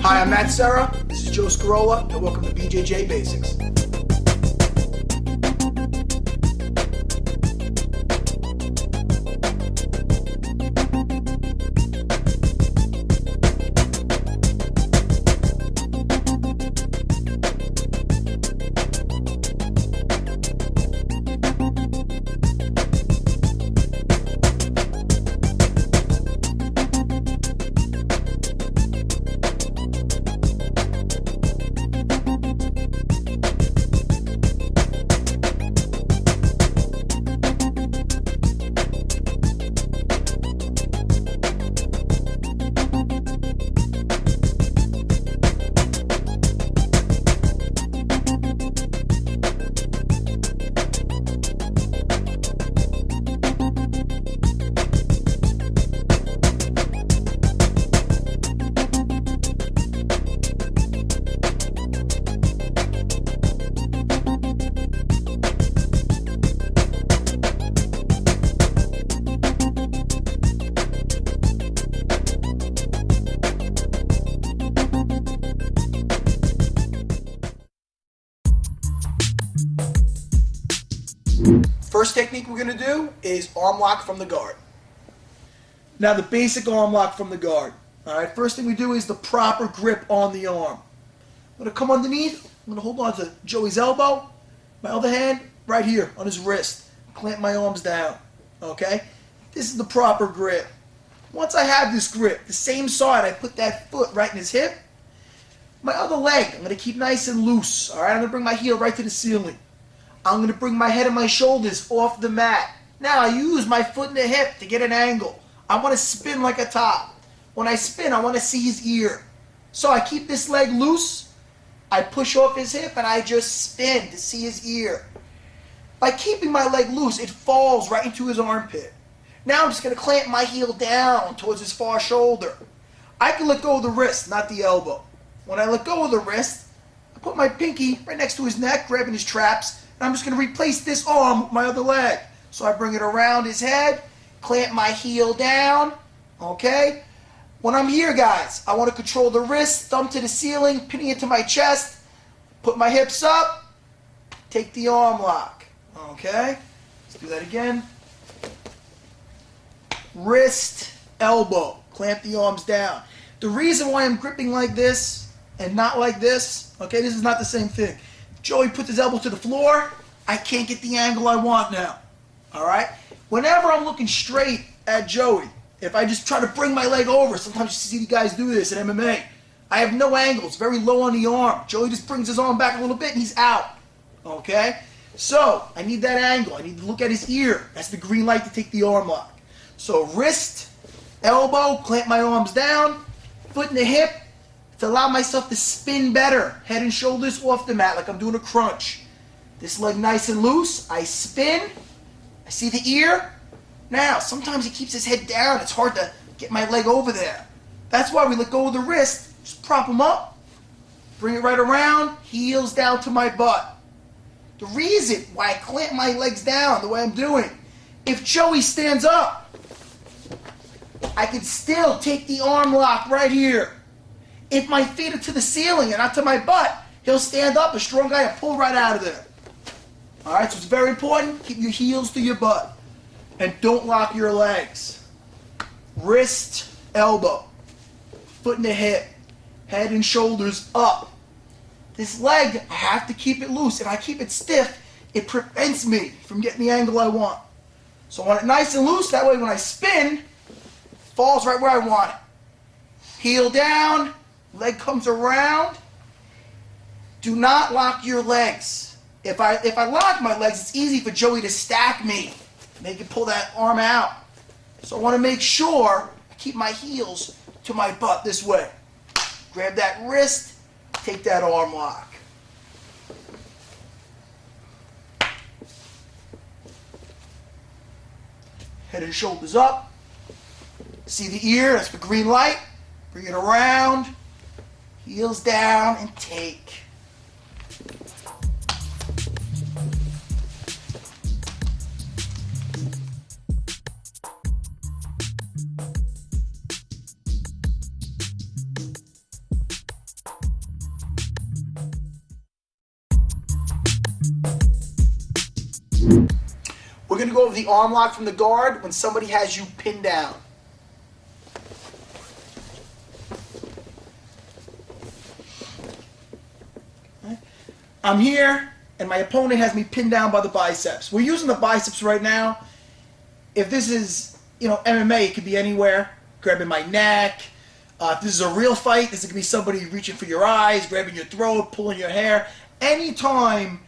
Hi, I'm Matt Serra, this is Joe Scarola, and welcome to BJJ Basics. First technique we're going to do is arm lock from the guard. Now the basic arm lock from the guard. Alright, first thing we do is the proper grip on the arm. I'm going to come underneath, I'm going to hold on to Joey's elbow, my other hand right here on his wrist, clamp my arms down. Okay, this is the proper grip. Once I have this grip, the same side, I put that foot right in his hip. My other leg, I'm going to keep nice and loose. Alright, I'm going to bring my heel right to the ceiling. I'm going to bring my head and my shoulders off the mat. Now I use my foot and the hip to get an angle. I want to spin like a top. When I spin, I want to see his ear. So I keep this leg loose. I push off his hip and I just spin to see his ear. By keeping my leg loose, it falls right into his armpit. Now I'm just going to clamp my heel down towards his far shoulder. I can let go of the wrist, not the elbow. When I let go of the wrist, I put my pinky right next to his neck, grabbing his traps. I'm just going to replace this arm with my other leg. So I bring it around his head, clamp my heel down, okay? When I'm here, guys, I want to control the wrist, thumb to the ceiling, pinning it to my chest, put my hips up, take the arm lock, okay? Let's do that again. Wrist, elbow, clamp the arms down. The reason why I'm gripping like this and not like this, okay, this is not the same thing. Joey puts his elbow to the floor, I can't get the angle I want now. Alright? Whenever I'm looking straight at Joey, if I just try to bring my leg over, sometimes you see the guys do this in MMA. I have no angle, it's very low on the arm. Joey just brings his arm back a little bit and he's out. Okay? So, I need that angle. I need to look at his ear. That's the green light to take the arm lock. So, wrist, elbow, clamp my arms down, foot in the hip, to allow myself to spin better, head and shoulders off the mat like I'm doing a crunch. This leg nice and loose, I spin, I see the ear. Now, sometimes he keeps his head down, it's hard to get my leg over there. That's why we let go of the wrist, just prop him up, bring it right around, heels down to my butt. The reason why I clamp my legs down the way I'm doing, if Joey stands up, I can still take the arm lock right here. If my feet are to the ceiling and not to my butt, he'll stand up, a strong guy, and pull right out of there. Alright, so it's very important, keep your heels to your butt. And don't lock your legs. Wrist, elbow, foot in the hip, head and shoulders up. This leg, I have to keep it loose. If I keep it stiff, it prevents me from getting the angle I want. So I want it nice and loose, that way when I spin, it falls right where I want it. Heel down, leg comes around. Do not lock your legs. If I lock my legs, it's easy for Joey to stack me. They can pull that arm out. So I want to make sure I keep my heels to my butt this way. Grab that wrist, take that arm lock. Head and shoulders up. See the ear, that's the green light. Bring it around, heels down, and take. going to go over the arm lock from the guard when somebody has you pinned down. I'm here, and my opponent has me pinned down by the biceps. We're using the biceps right now. If this is, MMA, it could be anywhere. Grabbing my neck. If this is a real fight, this could be somebody reaching for your eyes, grabbing your throat, pulling your hair. Anytime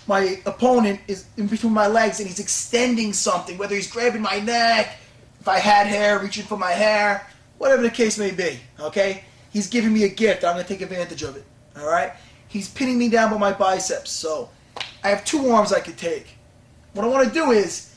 my opponent is in between my legs and he's extending something, whether he's grabbing my neck, if I had hair, reaching for my hair, whatever the case may be, okay? He's giving me a gift. I'm going to take advantage of it, all right? He's pinning me down by my biceps, so I have two arms I could take. What I want to do is,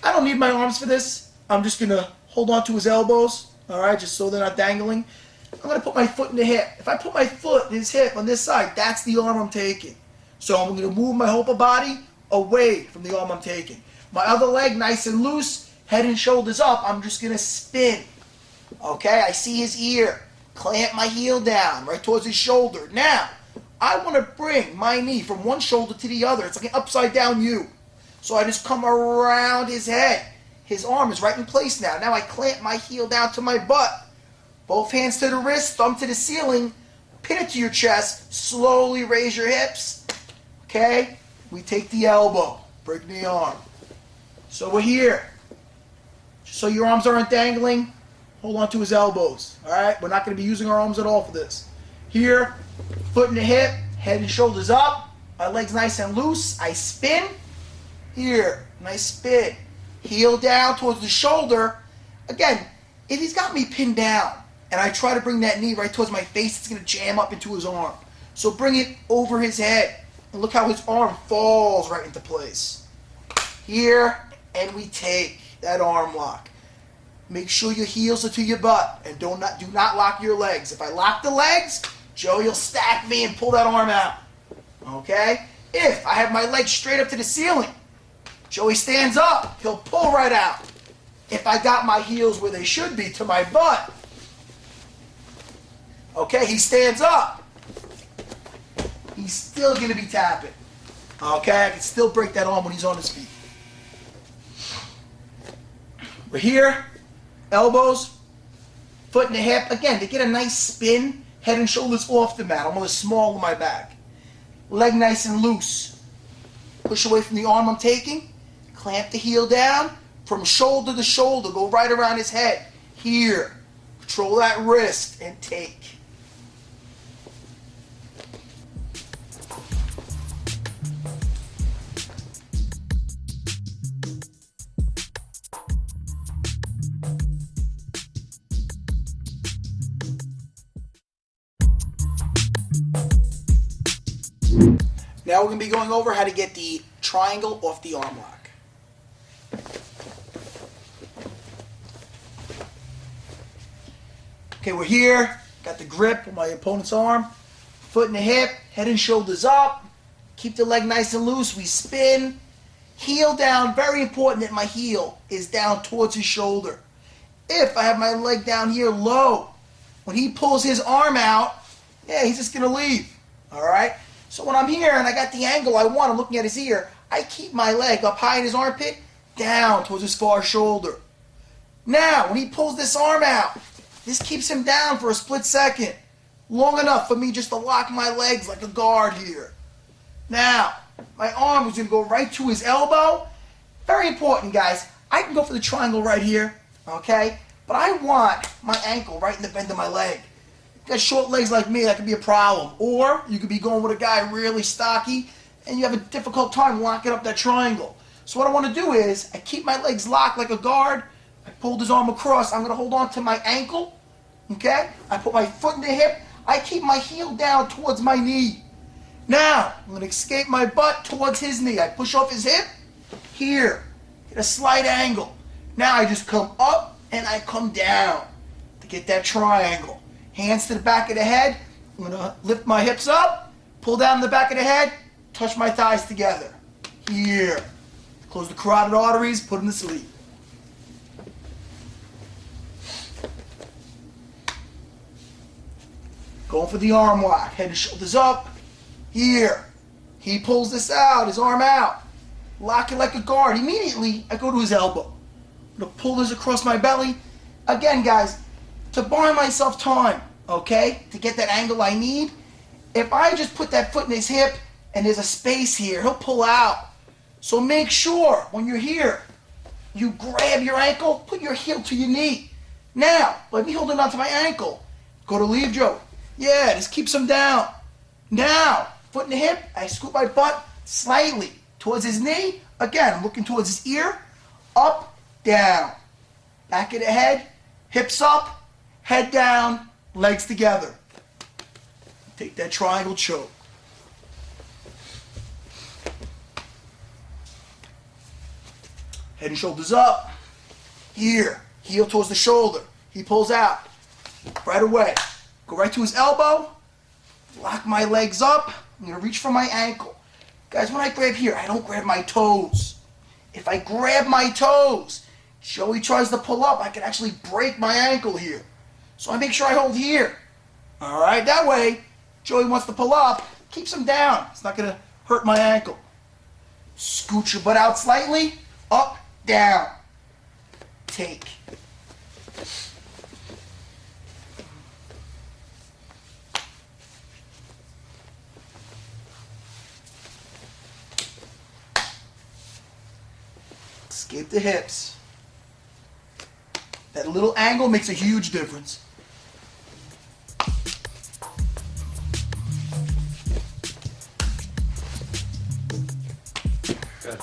I don't need my arms for this. I'm just going to hold on to his elbows, all right, just so they're not dangling. I'm going to put my foot in the hip. If I put my foot in his hip on this side, that's the arm I'm taking. So I'm going to move my upper body away from the arm I'm taking. My other leg nice and loose, head and shoulders up. I'm just going to spin. Okay, I see his ear. Clamp my heel down right towards his shoulder. Now, I want to bring my knee from one shoulder to the other. It's like an upside down U. So I just come around his head. His arm is right in place now. Now I clamp my heel down to my butt. Both hands to the wrist, thumb to the ceiling. Pin it to your chest. Slowly raise your hips. Okay? We take the elbow. Break the arm. So we're here. Just so your arms aren't dangling, hold on to his elbows. Alright? We're not going to be using our arms at all for this. Here, foot in the hip, head and shoulders up. My legs nice and loose. I spin. Here, nice spin. Heel down towards the shoulder. Again, if he's got me pinned down and I try to bring that knee right towards my face, it's going to jam up into his arm. So bring it over his head. And look how his arm falls right into place. Here, and we take that arm lock. Make sure your heels are to your butt and do not lock your legs. If I lock the legs, Joey will stack me and pull that arm out. Okay? If I have my legs straight up to the ceiling, Joey stands up, he'll pull right out. If I got my heels where they should be, to my butt, okay, he stands up. He's still going to be tapping. Okay, I can still break that arm when he's on his feet. We're here, elbows, foot in the hip. Again, to get a nice spin, head and shoulders off the mat. I'm going to small my back. Leg nice and loose. Push away from the arm I'm taking. Clamp the heel down. From shoulder to shoulder, go right around his head. Here. Control that wrist and take. Now we're going to be going over how to get the triangle off the arm lock. Okay, we're here. Got the grip on my opponent's arm. Foot in the hip, head and shoulders up. Keep the leg nice and loose. We spin. Heel down. Very important that my heel is down towards his shoulder. If I have my leg down here low, when he pulls his arm out, yeah, he's just going to leave. All right? So when I'm here and I got the angle I want, I'm looking at his ear, I keep my leg up high in his armpit, down towards his far shoulder. Now, when he pulls this arm out, this keeps him down for a split second, long enough for me just to lock my legs like a guard here. Now, my arm is going to go right to his elbow. Very important, guys. I can go for the triangle right here, okay? But I want my ankle right in the bend of my leg. You got short legs like me, that could be a problem. Or you could be going with a guy really stocky, and you have a difficult time locking up that triangle. So what I want to do is, I keep my legs locked like a guard. I pulled his arm across. I'm going to hold on to my ankle. Okay? I put my foot in the hip. I keep my heel down towards my knee. Now, I'm going to escape my butt towards his knee. I push off his hip. Here. Get a slight angle. Now I just come up and I come down to get that triangle. Hands to the back of the head. I'm going to lift my hips up. Pull down the back of the head. Touch my thighs together. Here. Close the carotid arteries. Put them to sleep. Going for the arm lock. Head and shoulders up. Here. He pulls this out, his arm out. lock it like a guard. Immediately, I go to his elbow. I'm going to pull this across my belly. Again, guys, to buy myself time, okay, to get that angle I need. If I just put that foot in his hip and there's a space here, he'll pull out. So make sure when you're here, you grab your ankle, put your heel to your knee. Now, let me hold it onto my ankle. Go to leave, Joe. Yeah, this keeps him down. Now, foot in the hip, I scoop my butt slightly towards his knee. Again, I'm looking towards his ear. Up, down. Back of the head, hips up, head down, legs together. Take that triangle choke. Head and shoulders up. Here. Heel towards the shoulder. He pulls out. Right away. Go right to his elbow. Lock my legs up. I'm going to reach for my ankle. Guys, when I grab here, I don't grab my toes. If I grab my toes, Joey tries to pull up, I can actually break my ankle here. So I make sure I hold here. Alright, that way, Joey wants to pull up, keeps him down. It's not going to hurt my ankle. Scoot your butt out slightly. Up, down. Take. Escape the hips. That little angle makes a huge difference. Good.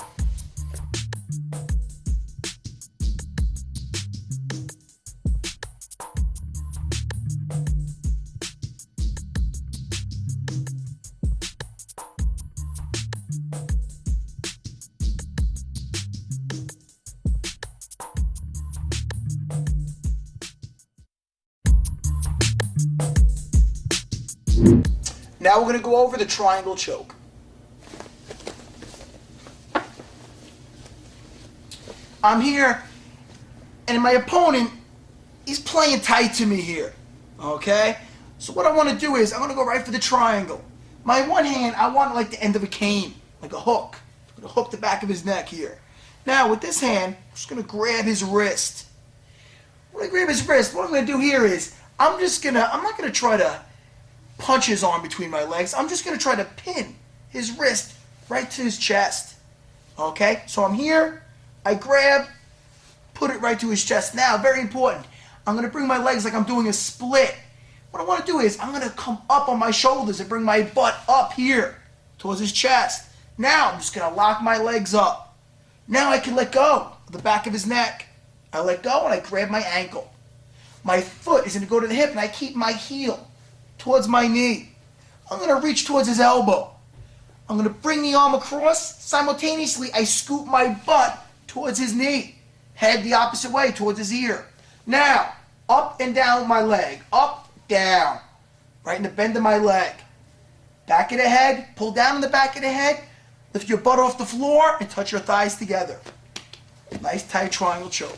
Now we're going to go over the triangle choke. I'm here, and my opponent, he's playing tight to me here, okay? So what I want to do is, I'm going to go right for the triangle. My one hand, I want like the end of a cane, like a hook. I'm going to hook the back of his neck here. Now with this hand, I'm just going to grab his wrist. When I grab his wrist, what I'm going to do here is, I'm not going to try to punch his arm between my legs. I'm just going to try to pin his wrist right to his chest. Okay? So I'm here. I grab, put it right to his chest. Now, very important, I'm going to bring my legs like I'm doing a split. What I want to do is, I'm going to come up on my shoulders and bring my butt up here towards his chest. Now, I'm just going to lock my legs up. Now I can let go of the back of his neck. I let go and I grab my ankle. My foot is going to go to the hip and I keep my heel towards my knee. I'm going to reach towards his elbow. I'm going to bring the arm across. Simultaneously, I scoop my butt towards his knee. Head the opposite way, towards his ear. Now, up and down with my leg. Up, down. Right in the bend of my leg. Back of the head. Pull down in the back of the head. Lift your butt off the floor and touch your thighs together. Nice tight triangle choke.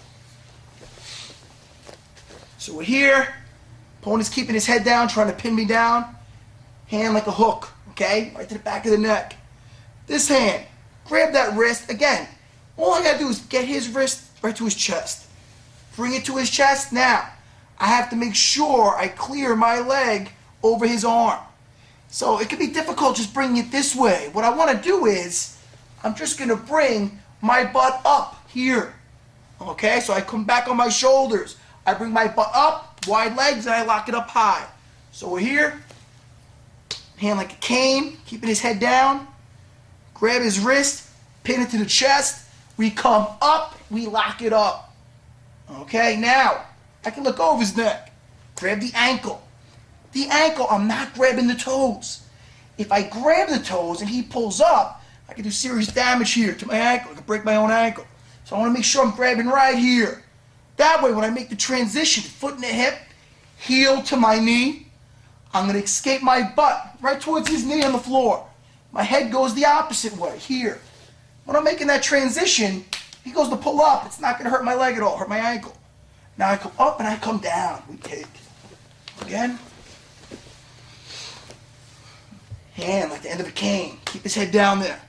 So we're here. Opponent's keeping his head down, trying to pin me down. Hand like a hook, okay? Right to the back of the neck. This hand, grab that wrist. Again, all I gotta do is get his wrist right to his chest. Bring it to his chest. Now, I have to make sure I clear my leg over his arm. So it can be difficult just bringing it this way. What I want to do is, I'm just gonna bring my butt up here. Okay, so I come back on my shoulders. I bring my butt up, wide legs, and I lock it up high. So we're here, hand like a cane, keeping his head down. Grab his wrist, pin it to the chest. We come up, we lock it up. Okay, now, I can let go of his neck. Grab the ankle. The ankle, I'm not grabbing the toes. If I grab the toes and he pulls up, I can do serious damage here to my ankle. I can break my own ankle. So I want to make sure I'm grabbing right here. That way, when I make the transition, foot in the hip, heel to my knee, I'm going to escape my butt right towards his knee on the floor. My head goes the opposite way, here. When I'm making that transition, he goes to pull up. It's not going to hurt my leg at all, hurt my ankle. Now I come up and I come down. We take. Again. Hand like the end of a cane. Keep his head down there.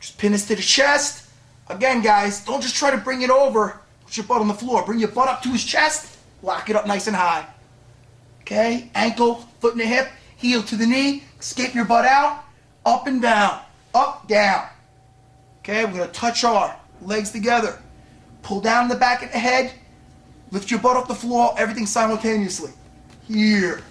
Just pin this to the chest. Again, guys, don't just try to bring it over. Put your butt on the floor. Bring your butt up to his chest. Lock it up nice and high. Okay? Ankle, foot and the hip, heel to the knee. Escape your butt out. Up and down. Up, down. Okay? We're going to touch our legs together. Pull down the back of the head. Lift your butt off the floor. Everything simultaneously. Here.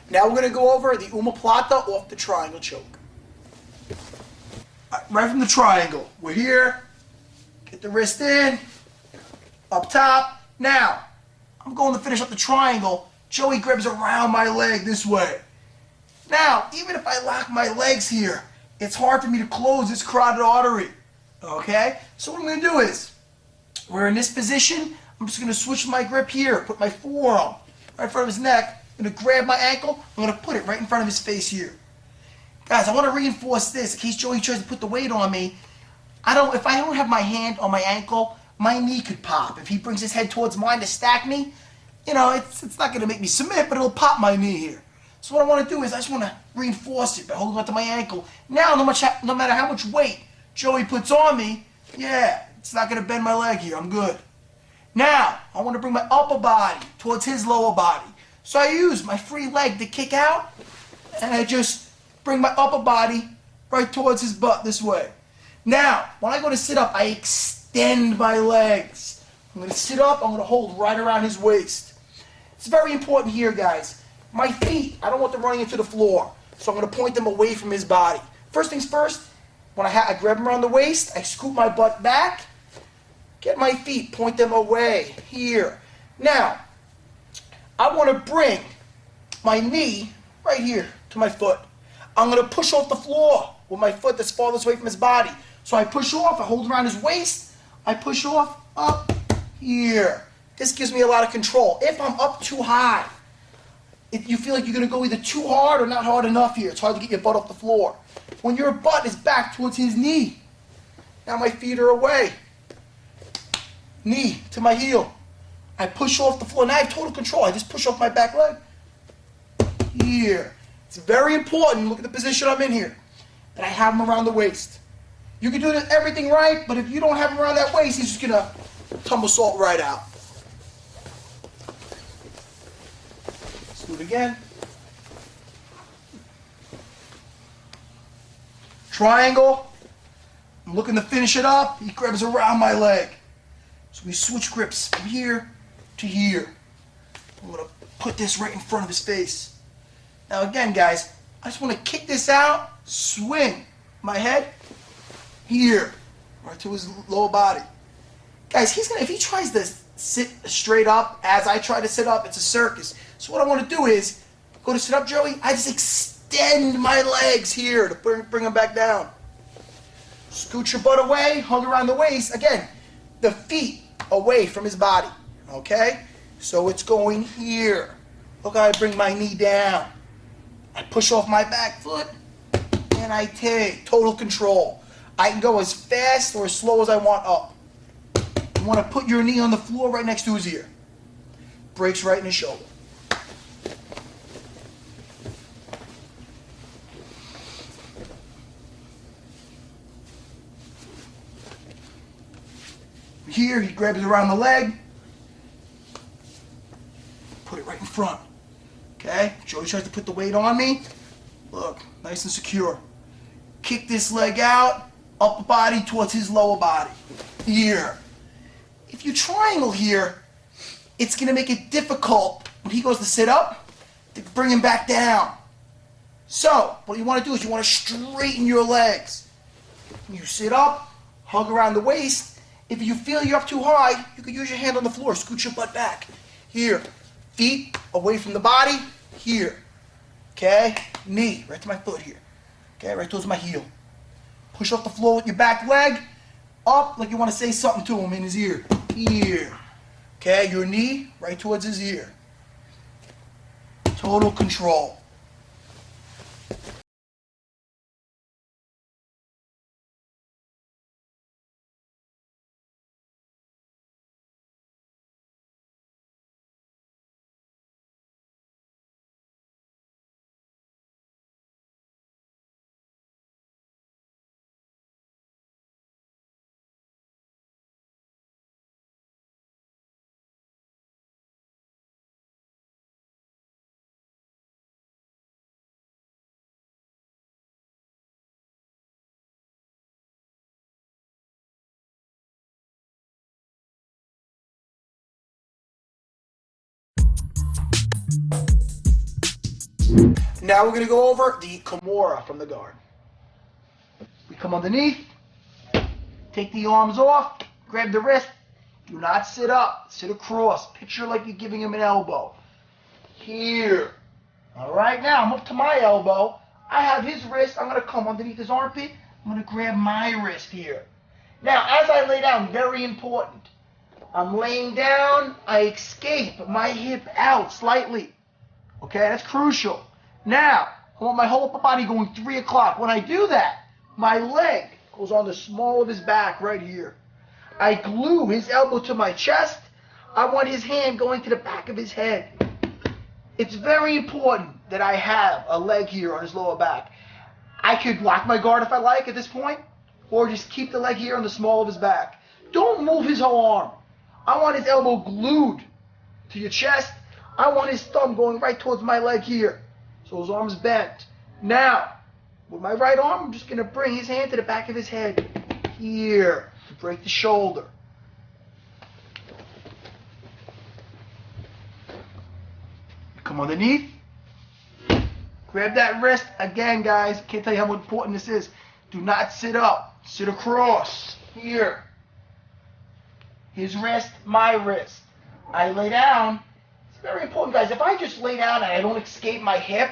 Now we're going to go over the Omoplata off the triangle choke. Right from the triangle. We're here. Get the wrist in. Up top. Now, I'm going to finish up the triangle. Joey grabs around my leg this way. Now, even if I lock my legs here, it's hard for me to close this carotid artery. Okay? So what I'm going to do is, we're in this position. I'm just going to switch my grip here. Put my forearm right in front of his neck. I'm going to grab my ankle. I'm going to put it right in front of his face here. Guys, I want to reinforce this in case Joey tries to put the weight on me. If I don't have my hand on my ankle, my knee could pop. If he brings his head towards mine to stack me, you know, it's not going to make me submit, but it'll pop my knee here. So what I want to do is I just want to reinforce it by holding onto my ankle. Now, no matter how much weight Joey puts on me, yeah, it's not going to bend my leg here. I'm good. Now, I want to bring my upper body towards his lower body. So I use my free leg to kick out, and I just bring my upper body right towards his butt this way. Now, when I go to sit up, I extend my legs. I'm going to sit up, I'm going to hold right around his waist. It's very important here, guys. My feet, I don't want them running into the floor, so I'm going to point them away from his body. First things first, when I grab him around the waist, I scoop my butt back, get my feet, point them away, here. Now, I want to bring my knee right here to my foot. I'm going to push off the floor with my foot that's farthest away from his body. So I push off, I hold around his waist, I push off, up, here. This gives me a lot of control. If I'm up too high, if you feel like you're going to go either too hard or not hard enough here, it's hard to get your butt off the floor. When your butt is back towards his knee, now my feet are away. Knee to my heel. I push off the floor. Now I have total control. I just push off my back leg. Here. It's very important. Look at the position I'm in here. That I have him around the waist. You can do everything right, but if you don't have him around that waist, he's just going to tumble salt right out. Let's do it again. Triangle. I'm looking to finish it up. He grabs around my leg. So we switch grips from here to here. I'm going to put this right in front of his face. Now again, guys, I just want to kick this out, swing my head here, right to his lower body. Guys, if he tries to sit straight up as I try to sit up, it's a circus. So what I want to do is, go to sit up, Joey, I just extend my legs here to bring him back down. Scoot your butt away, hug around the waist. Again, the feet away from his body. Okay? So it's going here. Look how I bring my knee down. I push off my back foot, and I take total control. I can go as fast or as slow as I want up. You want to put your knee on the floor right next to his ear. Breaks right in his shoulder. Here, he grabs it around the leg. Put it right in front. Okay? Joey tries to put the weight on me. Look, nice and secure. Kick this leg out, upper body towards his lower body. Here. If you triangle here, it's going to make it difficult when he goes to sit up to bring him back down. So, what you want to do is you want to straighten your legs. You sit up, hug around the waist. If you feel you're up too high, you can use your hand on the floor. Scoot your butt back. Here. Feet away from the body. Here. Okay? Knee right to my foot here. Okay? Right towards my heel. Push off the floor with your back leg. Up like you want to say something to him in his ear. Ear. Okay, your knee right towards his ear. Total control. Now we're going to go over the Kimura from the guard. We come underneath, take the arms off, grab the wrist. Do not sit up. Sit across. Picture like you're giving him an elbow. Here. All right, now I'm up to my elbow. I have his wrist. I'm going to come underneath his armpit. I'm going to grab my wrist here. Now, as I lay down, very important. I'm laying down. I escape my hip out slightly. Okay, that's crucial. Now, I want my whole upper body going 3 o'clock. When I do that, my leg goes on the small of his back right here. I glue his elbow to my chest. I want his hand going to the back of his head. It's very important that I have a leg here on his lower back. I could lock my guard if I like at this point, or just keep the leg here on the small of his back. Don't move his whole arm. I want his elbow glued to your chest. I want his thumb going right towards my leg here. So his arm's bent. Now, with my right arm, I'm just going to bring his hand to the back of his head. Here. To break the shoulder. Come underneath. Grab that wrist. Again, guys, I can't tell you how important this is. Do not sit up. Sit across. Here. His wrist, my wrist. I lay down. It's very important, guys. If I just lay down and I don't escape my hip,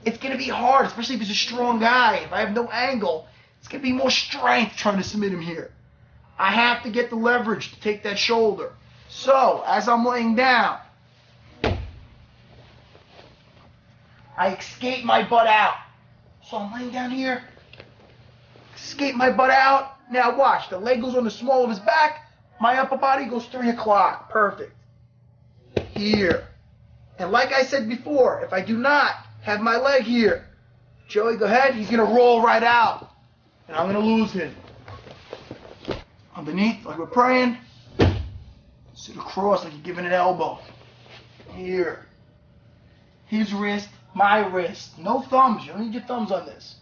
it's going to be hard, especially if he's a strong guy. If I have no angle, it's going to be more strength trying to submit him here. I have to get the leverage to take that shoulder. So, as I'm laying down, I escape my butt out. So I'm laying down here, escape my butt out. Now watch, the leg goes on the small of his back, my upper body goes 3 o'clock. Perfect. Here. And like I said before, if I do not have my leg here, Joey, go ahead, he's going to roll right out. And I'm going to lose him. Underneath, like we're praying. Sit across like you're giving an elbow. Here. His wrist, my wrist. No thumbs. You don't need your thumbs on this.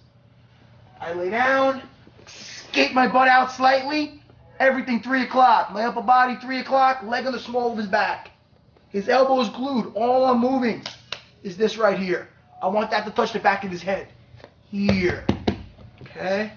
I lay down, escape my butt out slightly. Everything 3 o'clock. My upper body 3 o'clock. Leg on the small of his back. His elbow is glued. All I'm moving is this right here. I want that to touch the back of his head. Here. Okay?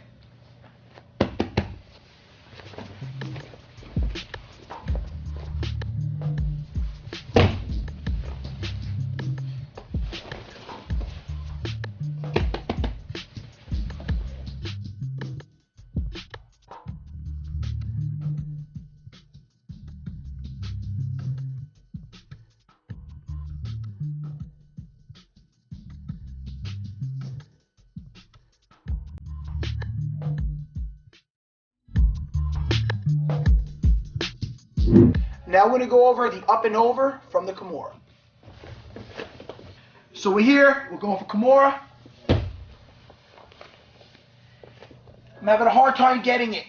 Now we're going to go over the up and over from the Kimura. So we're here, we're going for Kimura. I'm having a hard time getting it.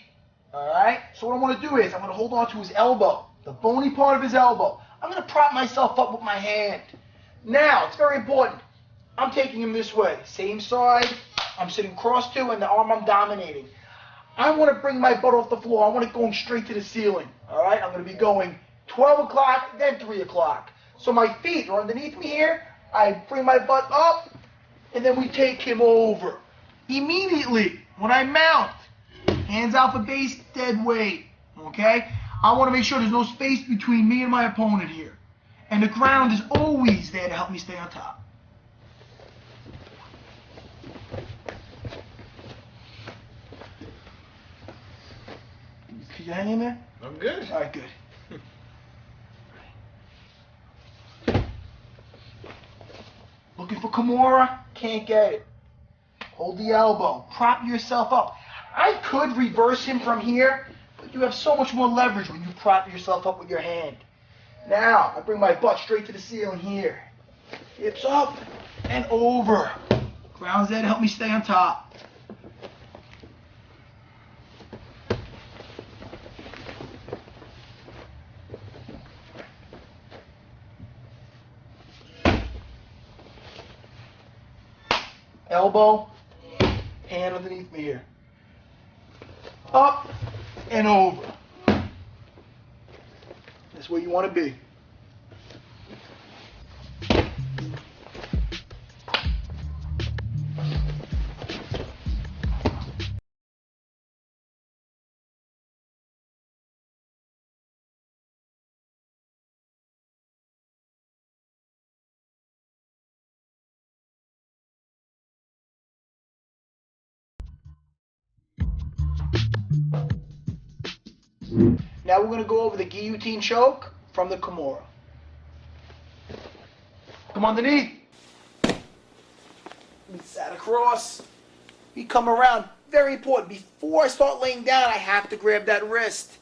Alright? So what I want to do is, I'm going to hold on to his elbow, the bony part of his elbow. I'm going to prop myself up with my hand. Now, it's very important. I'm taking him this way. Same side, I'm sitting cross to, and the arm I'm dominating. I want to bring my butt off the floor. I want it going straight to the ceiling. Alright? I'm going to be going 12 o'clock, then 3 o'clock. So my feet are underneath me here. I bring my butt up, and then we take him over. Immediately, when I mount, hands out for base, dead weight. Okay? I want to make sure there's no space between me and my opponent here. And the ground is always there to help me stay on top. Can you hang in there? I'm good. All right, good. Looking for Kimura? Can't get it. Hold the elbow. Prop yourself up. I could reverse him from here, but you have so much more leverage when you prop yourself up with your hand. Now, I bring my butt straight to the ceiling here. Hips up and over. Grounds there to help me stay on top. Elbow, hand underneath me here. Up and over. That's where you want to be. Now we're going to go over the guillotine choke from the Kimura. Come underneath. We sat across. We come around. Very important. Before I start laying down, I have to grab that wrist.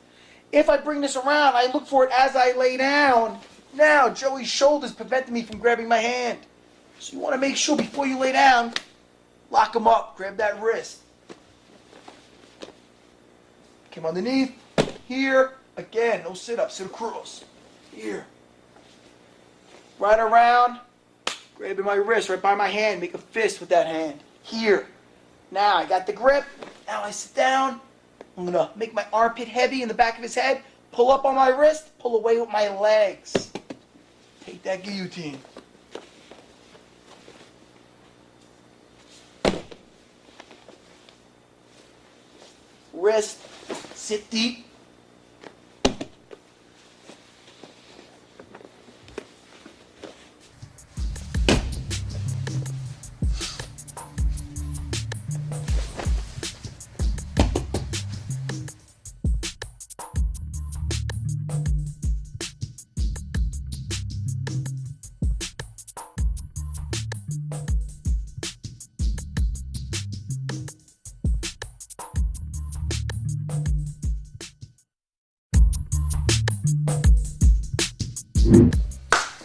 If I bring this around, I look for it as I lay down. Now, Joey's shoulders preventing me from grabbing my hand. So you want to make sure before you lay down, lock them up. Grab that wrist. Come underneath. Here. Again, no sit-up. Sit across. Here. Right around. Grabbing my wrist right by my hand. Make a fist with that hand. Here. Now I got the grip. Now I sit down. I'm going to make my armpit heavy in the back of his head. Pull up on my wrist. Pull away with my legs. Take that guillotine. Wrist. Sit deep.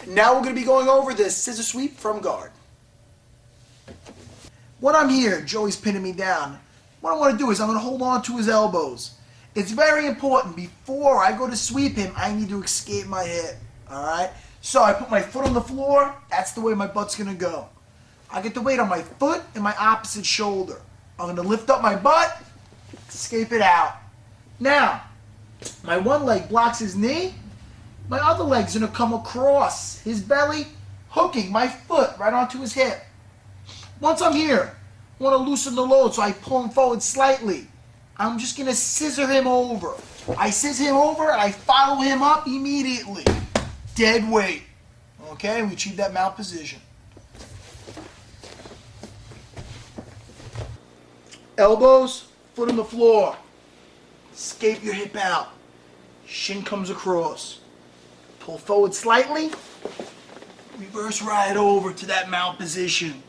Now we're going to be going over this scissor sweep from guard. When I'm here, Joey's pinning me down. What I want to do is I'm going to hold on to his elbows. It's very important. Before I go to sweep him, I need to escape my hip. Alright? So I put my foot on the floor. That's the way my butt's going to go. I get the weight on my foot and my opposite shoulder. I'm going to lift up my butt, escape it out. Now, my one leg blocks his knee. My other leg's going to come across his belly, hooking my foot right onto his hip. Once I'm here, I want to loosen the load, so I pull him forward slightly. I'm just going to scissor him over. I scissor him over, and I follow him up immediately. Dead weight. Okay, we achieve that mount position. Elbows, foot on the floor. Escape your hip out. Shin comes across. Pull forward slightly, reverse right over to that mount position.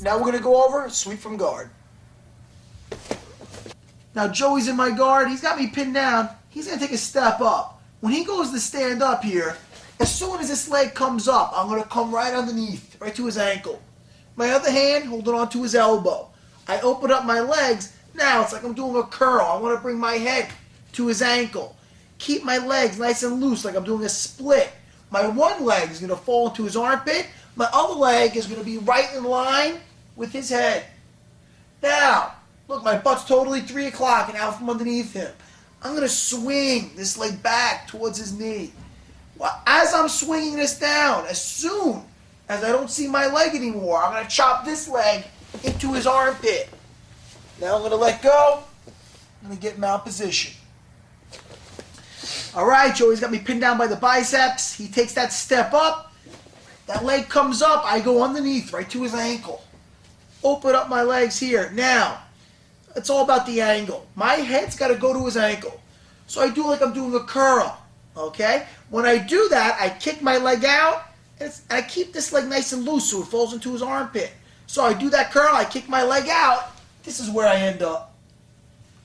Now we're going to go over sweep from guard. Now Joey's in my guard. He's got me pinned down. He's going to take a step up. When he goes to stand up here, as soon as this leg comes up, I'm going to come right underneath, right to his ankle. My other hand holding on to his elbow. I open up my legs. Now it's like I'm doing a curl. I want to bring my head to his ankle. Keep my legs nice and loose like I'm doing a split. My one leg is going to fall into his armpit. My other leg is going to be right in line with his head. Now, look, my butt's totally 3 o'clock and out from underneath him. I'm going to swing this leg back towards his knee. Well, as I'm swinging this down, as soon as I don't see my leg anymore, I'm going to chop this leg into his armpit. Now I'm going to let go. I'm going to get mount position. All right, Joey's got me pinned down by the biceps. He takes that step up. That leg comes up. I go underneath right to his ankle. Open up my legs here. Now, it's all about the angle. My head's got to go to his ankle. So I do like I'm doing a curl. Okay? When I do that, I kick my leg out. And I keep this leg nice and loose so it falls into his armpit. So I do that curl. I kick my leg out. This is where I end up.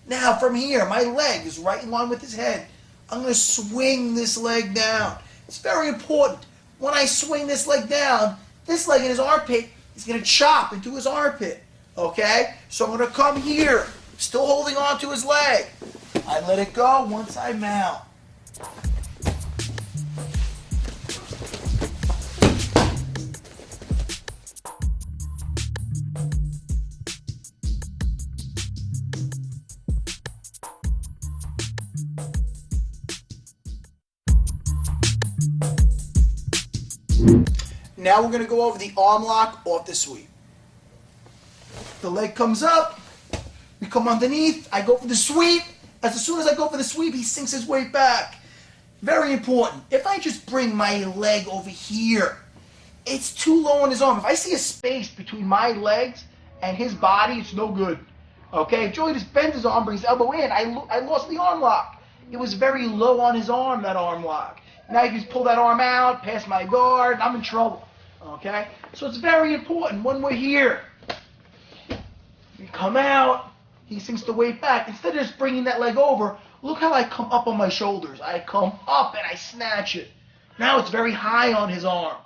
Now, from here, my leg is right in line with his head. I'm going to swing this leg down. It's very important. When I swing this leg down, this leg in his armpit is going to chop into his armpit. Okay? So I'm going to come here, still holding on to his leg. I let it go once I mount. Now we're going to go over the arm lock off the sweep. The leg comes up. We come underneath. I go for the sweep. As soon as I go for the sweep, he sinks his weight back. Very important. If I just bring my leg over here, it's too low on his arm. If I see a space between my legs and his body, it's no good. Okay? If Joey just bends his arm, brings his elbow in, I lost the arm lock. It was very low on his arm, that arm lock. Now you can just pull that arm out, pass my guard, and I'm in trouble. Okay? So it's very important when we're here. We come out, he sinks the weight back. Instead of just bringing that leg over, look how I come up on my shoulders. I come up and I snatch it. Now it's very high on his arm.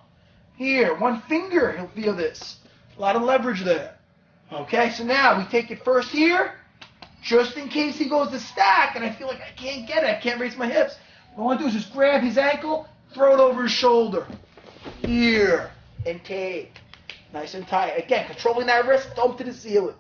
Here, one finger, he'll feel this. A lot of leverage there. Okay, so now we take it first here, just in case he goes to stack and I feel like I can't get it, I can't raise my hips. What I want to do is just grab his ankle, throw it over his shoulder. Here, and take. Nice and tight. Again, controlling that wrist, thumb to the ceiling.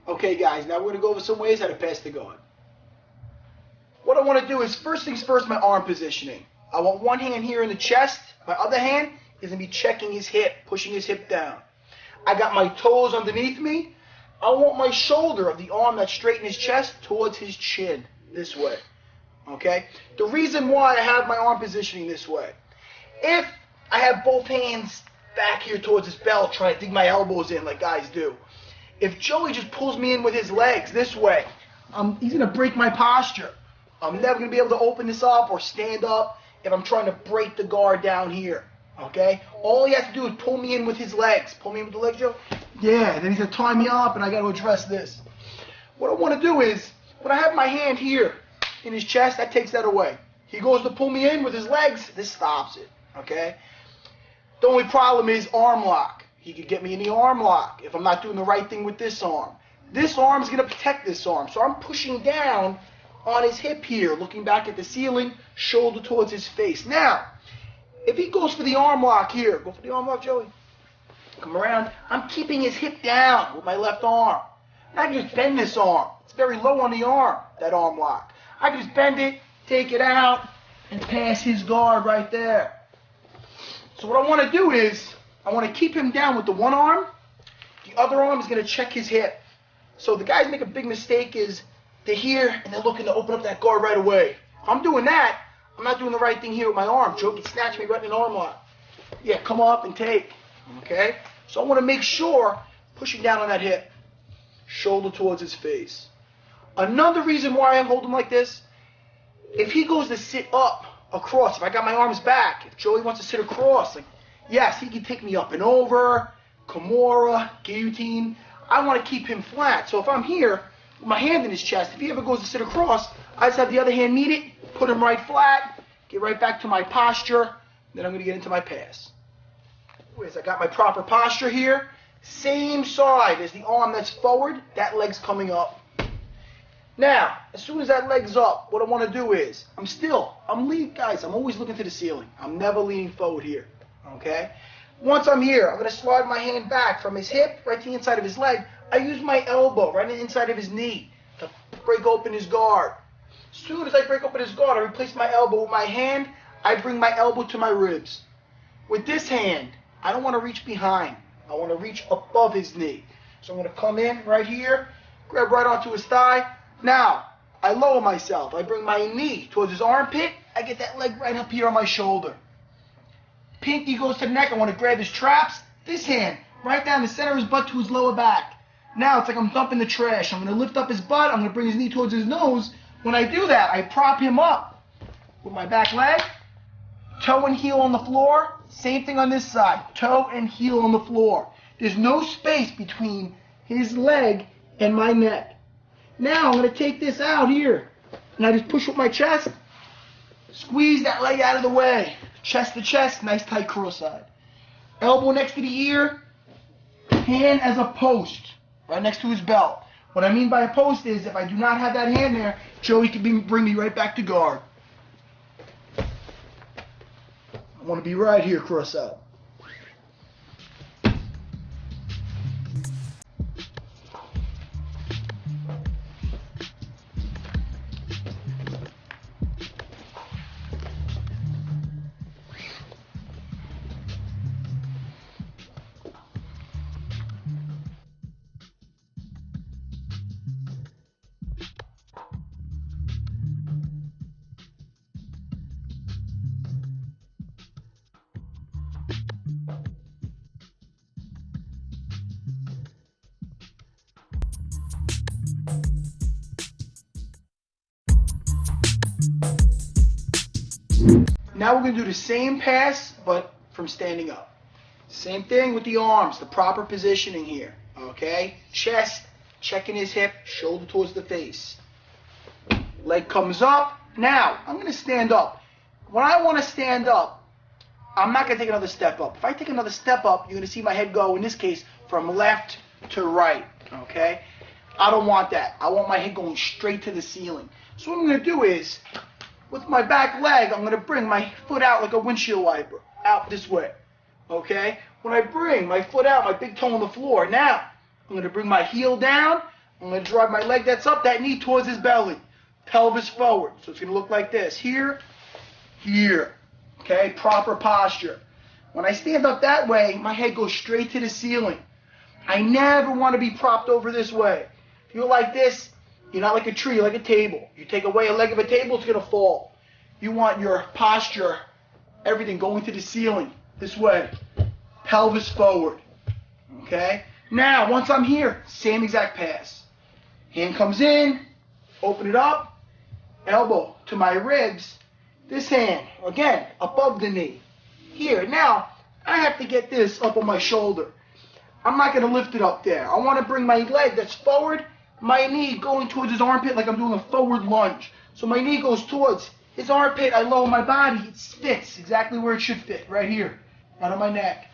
Okay guys, now we're going to go over some ways how to pass the guard. What I want to do is, first things first, my arm positioning. I want one hand here in the chest. My other hand is going to be checking his hip, pushing his hip down. I got my toes underneath me. I want my shoulder of the arm that's straight in his chest towards his chin, this way. Okay? The reason why I have my arm positioning this way, if I have both hands back here towards his belt, trying to dig my elbows in like guys do, if Joey just pulls me in with his legs this way, he's going to break my posture. I'm never going to be able to open this up or stand up if I'm trying to break the guard down here. Okay? All he has to do is pull me in with his legs. Pull me in with the legs, Joe? Yeah, then he's going to tie me up and I got to address this. What I want to do is, when I have my hand here in his chest, that takes that away. He goes to pull me in with his legs, this stops it. Okay? The only problem is arm lock. He could get me in the arm lock if I'm not doing the right thing with this arm. This arm is going to protect this arm. So I'm pushing down on his hip here, looking back at the ceiling, shoulder towards his face. Now, if he goes for the arm lock here, go for the arm lock, Joey. Come around. I'm keeping his hip down with my left arm. Now I can just bend this arm. It's very low on the arm, that arm lock. I can just bend it, take it out, and pass his guard right there. So what I want to do is, I want to keep him down with the one arm. The other arm is going to check his hip. So the guys make a big mistake is they're here and they're looking to open up that guard right away. If I'm doing that, I'm not doing the right thing here with my arm. Joe can snatch me right in an arm lock. Yeah, come up and take. Okay? So I want to make sure, pushing down on that hip, shoulder towards his face. Another reason why I hold him like this, if he goes to sit up across, if I got my arms back, if Joey wants to sit across, like, yes, he can take me up and over, Kimura, Guillotine. I want to keep him flat. So if I'm here with my hand in his chest, if he ever goes to sit across, I just have the other hand meet it, put him right flat, get right back to my posture, then I'm going to get into my pass. Anyways, I got my proper posture here. Same side as the arm that's forward, that leg's coming up. Now, as soon as that leg's up, what I want to do is, I'm leaning, guys, I'm always looking to the ceiling. I'm never leaning forward here, okay? Once I'm here, I'm going to slide my hand back from his hip, right to the inside of his leg. I use my elbow right on the inside of his knee to break open his guard. As soon as I break open his guard, I replace my elbow with my hand. I bring my elbow to my ribs. With this hand, I don't want to reach behind. I want to reach above his knee. So I'm going to come in right here, grab right onto his thigh. Now, I lower myself. I bring my knee towards his armpit. I get that leg right up here on my shoulder. Pinky goes to the neck. I want to grab his traps. This hand, right down the center of his butt to his lower back. Now it's like I'm dumping the trash. I'm going to lift up his butt. I'm going to bring his knee towards his nose. When I do that, I prop him up with my back leg. Toe and heel on the floor. Same thing on this side. Toe and heel on the floor. There's no space between his leg and my neck. Now I'm going to take this out here. And I just push with my chest. Squeeze that leg out of the way. Chest to chest. Nice tight cross-side. Elbow next to the ear. Hand as a post. Right next to his belt. What I mean by a post is if I do not have that hand there, Joey can bring me right back to guard. I want to be right here, cross out. Now we're going to do the same pass, but from standing up. Same thing with the arms, the proper positioning here. Okay? Chest, checking his hip, shoulder towards the face. Leg comes up. Now, I'm going to stand up. When I want to stand up, I'm not going to take another step up. If I take another step up, you're going to see my head go, in this case, from left to right. Okay? I don't want that. I want my head going straight to the ceiling. So what I'm going to do is, with my back leg, I'm going to bring my foot out like a windshield wiper, out this way, okay? When I bring my foot out, my big toe on the floor, now I'm going to bring my heel down. I'm going to drive my leg that's up, that knee towards his belly, pelvis forward. So it's going to look like this, here, here, okay? Proper posture. When I stand up that way, my head goes straight to the ceiling. I never want to be propped over this way. If you're like this, you're not like a tree, you're like a table. You take away a leg of a table, it's going to fall. You want your posture, everything going to the ceiling, this way. Pelvis forward. Okay? Now, once I'm here, same exact pass. Hand comes in, open it up, elbow to my ribs. This hand, again, above the knee. Here, now, I have to get this up on my shoulder. I'm not going to lift it up there. I want to bring my leg that's forward, my knee going towards his armpit like I'm doing a forward lunge. So my knee goes towards his armpit, I lower my body, it fits exactly where it should fit, right here, right on my neck.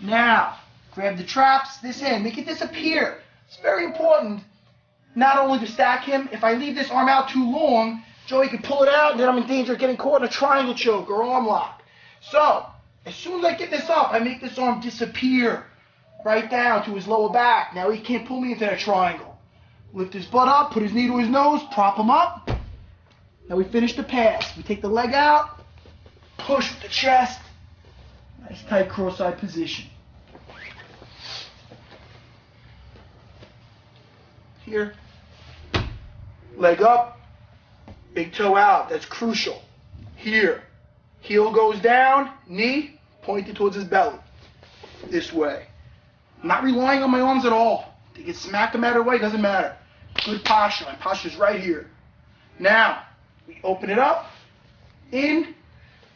Now, grab the traps, this hand, make it disappear. It's very important not only to stack him, if I leave this arm out too long, Joey could pull it out and then I'm in danger of getting caught in a triangle choke or arm lock. So, as soon as I get this up, I make this arm disappear right down to his lower back. Now he can't pull me into that triangle. Lift his butt up, put his knee to his nose, prop him up. Now we finish the pass. We take the leg out, push with the chest. Nice tight cross-side position. Here. Leg up, big toe out. That's crucial. Here. Heel goes down, knee pointed towards his belly. This way. I'm not relying on my arms at all. They get smacked no matter what, doesn't matter. Good posture. My posture's right here. Now, we open it up, in,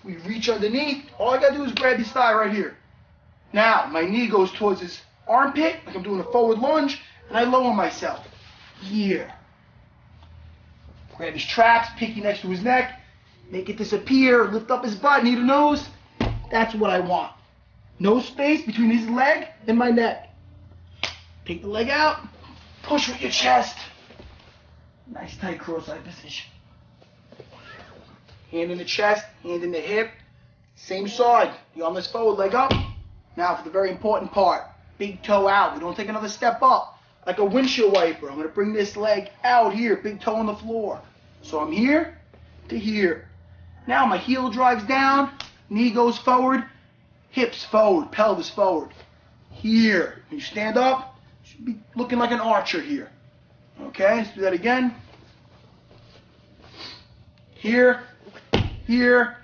we reach underneath. All I gotta do is grab his thigh right here. Now, my knee goes towards his armpit, like I'm doing a forward lunge, and I lower myself. Here. Grab his traps, pinky next to his neck, make it disappear, lift up his butt, knee to nose. That's what I want. No space between his leg and my neck. Take the leg out, push with your chest. Nice tight cross-side position. Hand in the chest, hand in the hip. Same side. The arm is forward, leg up. Now for the very important part. Big toe out. We don't take another step up. Like a windshield wiper. I'm going to bring this leg out here. Big toe on the floor. So I'm here to here. Now my heel drives down. Knee goes forward. Hips forward. Pelvis forward. Here. When you stand up, you should be looking like an archer here. Okay, let's do that again. Here. Here.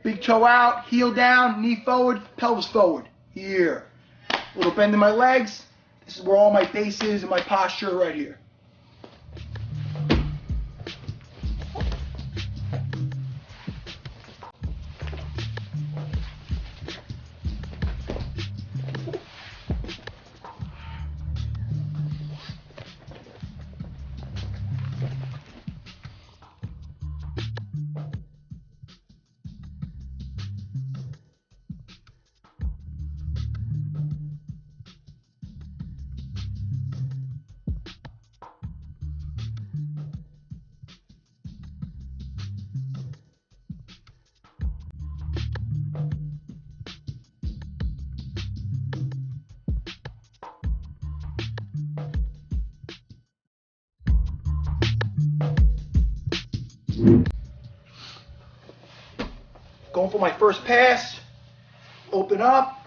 Big toe out, heel down, knee forward, pelvis forward. Here. Little bend in my legs. This is where all my base is and my posture are right here. Going for my first pass. Open up.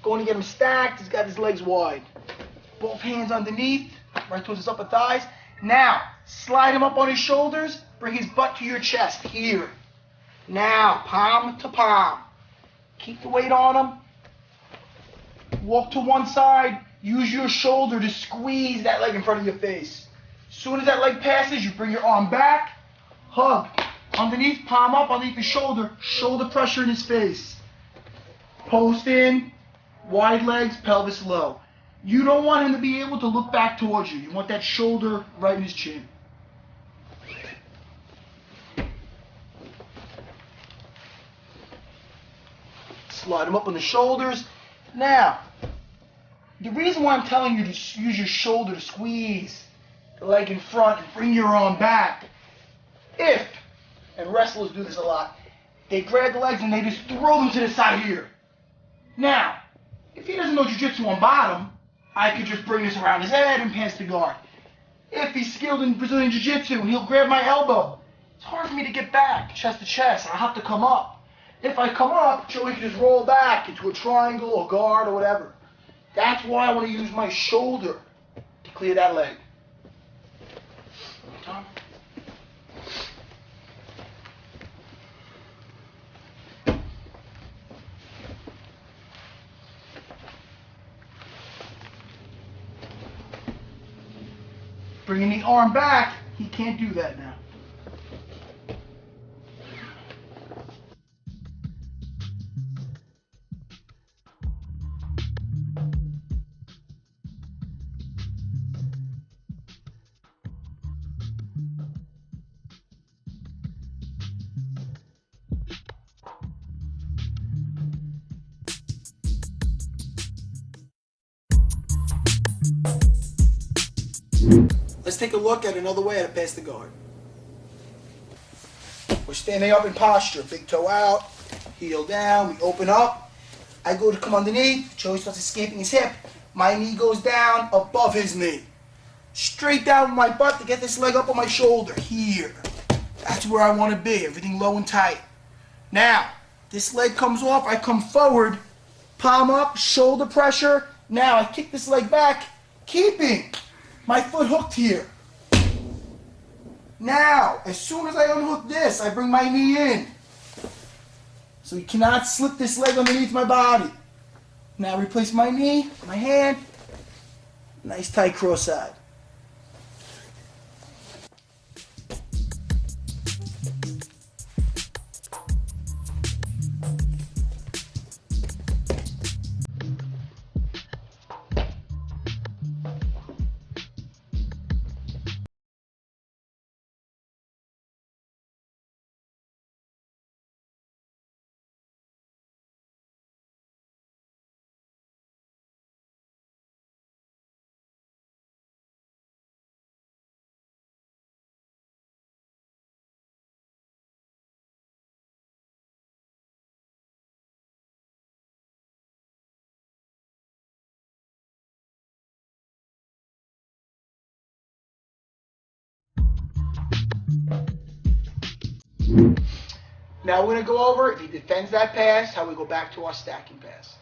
Going to get him stacked. He's got his legs wide. Both hands underneath, right towards his upper thighs. Now, slide him up on his shoulders. Bring his butt to your chest. Here. Now, palm to palm. Keep the weight on him. Walk to one side. Use your shoulder to squeeze that leg in front of your face. As soon as that leg passes, you bring your arm back. Hug. Underneath, palm up, underneath his shoulder. Shoulder pressure in his face. Post in. Wide legs, pelvis low. You don't want him to be able to look back towards you. You want that shoulder right in his chin. Slide him up on the shoulders. Now, the reason why I'm telling you to use your shoulder to squeeze the leg in front and bring your arm back, and wrestlers do this a lot, they grab the legs and they just throw them to the side here. Now, if he doesn't know Jiu-Jitsu on bottom, I could just bring this around his head and pass the guard. If he's skilled in Brazilian Jiu-Jitsu, he'll grab my elbow. It's hard for me to get back, chest to chest. I have to come up. If I come up, Joey can just roll back into a triangle or guard or whatever. That's why I want to use my shoulder to clear that leg. Tom? Bringing the arm back, he can't do that now. Let's take a look at another way to pass the guard. We're standing up in posture, big toe out, heel down, we open up. I go to come underneath, Joey starts escaping his hip. My knee goes down above his knee. Straight down with my butt to get this leg up on my shoulder, here. That's where I want to be, everything low and tight. Now, this leg comes off, I come forward, palm up, shoulder pressure. Now I kick this leg back, keeping my foot hooked here. Now, as soon as I unhook this, I bring my knee in. So you cannot slip this leg underneath my body. Now replace my knee, my hand. Nice tight cross side. Now we're going to go over, if he defends that pass, how we go back to our stacking pass.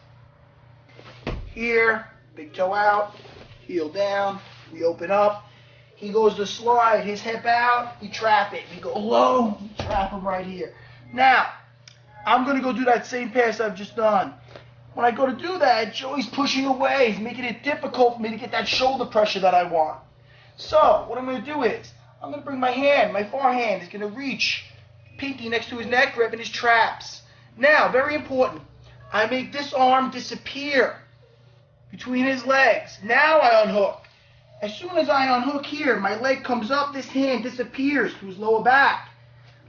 Here, big toe out, heel down, we open up. He goes to slide, his hip out, we trap it. We go low, we trap him right here. Now, I'm going to go do that same pass I've just done. When I go to do that, Joey's pushing away. He's making it difficult for me to get that shoulder pressure that I want. So, what I'm going to do is, I'm going to bring my hand, my forehand is going to reach pinky next to his neck, grabbing his traps. Now, very important, I make this arm disappear between his legs. Now I unhook. As soon as I unhook here, my leg comes up, this hand disappears to his lower back.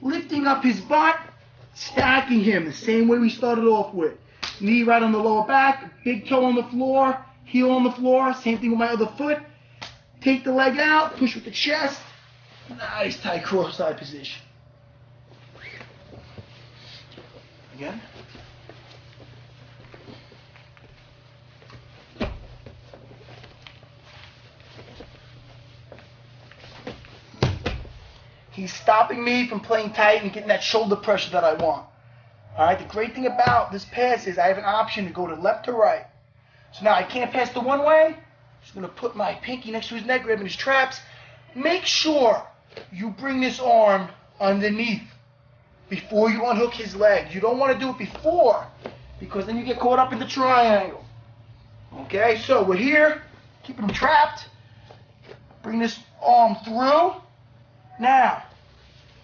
Lifting up his butt, stacking him the same way we started off with. Knee right on the lower back, big toe on the floor, heel on the floor, same thing with my other foot. Take the leg out, push with the chest. Nice tight cross-side position. Again. He's stopping me from playing tight and getting that shoulder pressure that I want. Alright, the great thing about this pass is I have an option to go to left or right. So now I can't pass the one way. I'm just going to put my pinky next to his neck, grabbing his traps. Make sure you bring this arm underneath before you unhook his leg. You don't want to do it before, because then you get caught up in the triangle. Okay, so we're here, keeping him trapped. Bring this arm through. Now,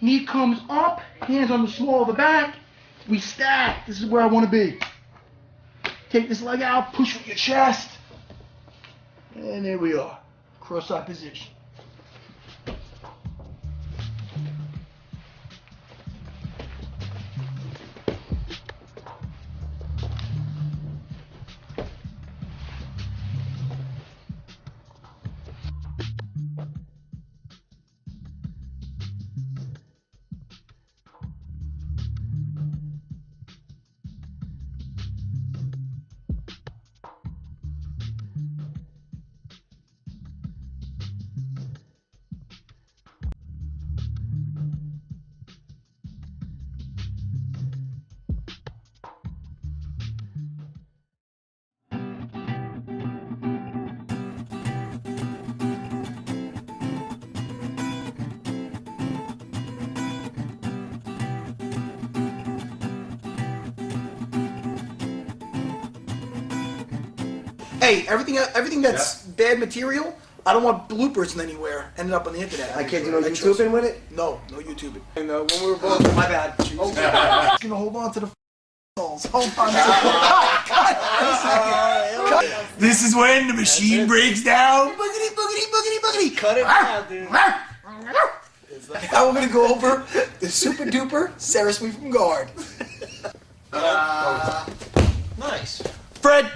knee comes up, hands on the small of the back. We stack. This is where I want to be. Take this leg out, push with your chest. And there we are. Cross-side position. Hey, everything that's bad material, I don't want bloopers in anywhere ending up on the internet. I can't do no YouTubing with it? No YouTubing. And when we were both, my bad. Oh, just gonna hold on to the balls. Hold on to the This is when the machine breaks down. Boogity, boogity, boogity, boogity. Cut it down, dude. Now we're gonna go over the super duper Sarah Sweep from guard. Nice. Fred.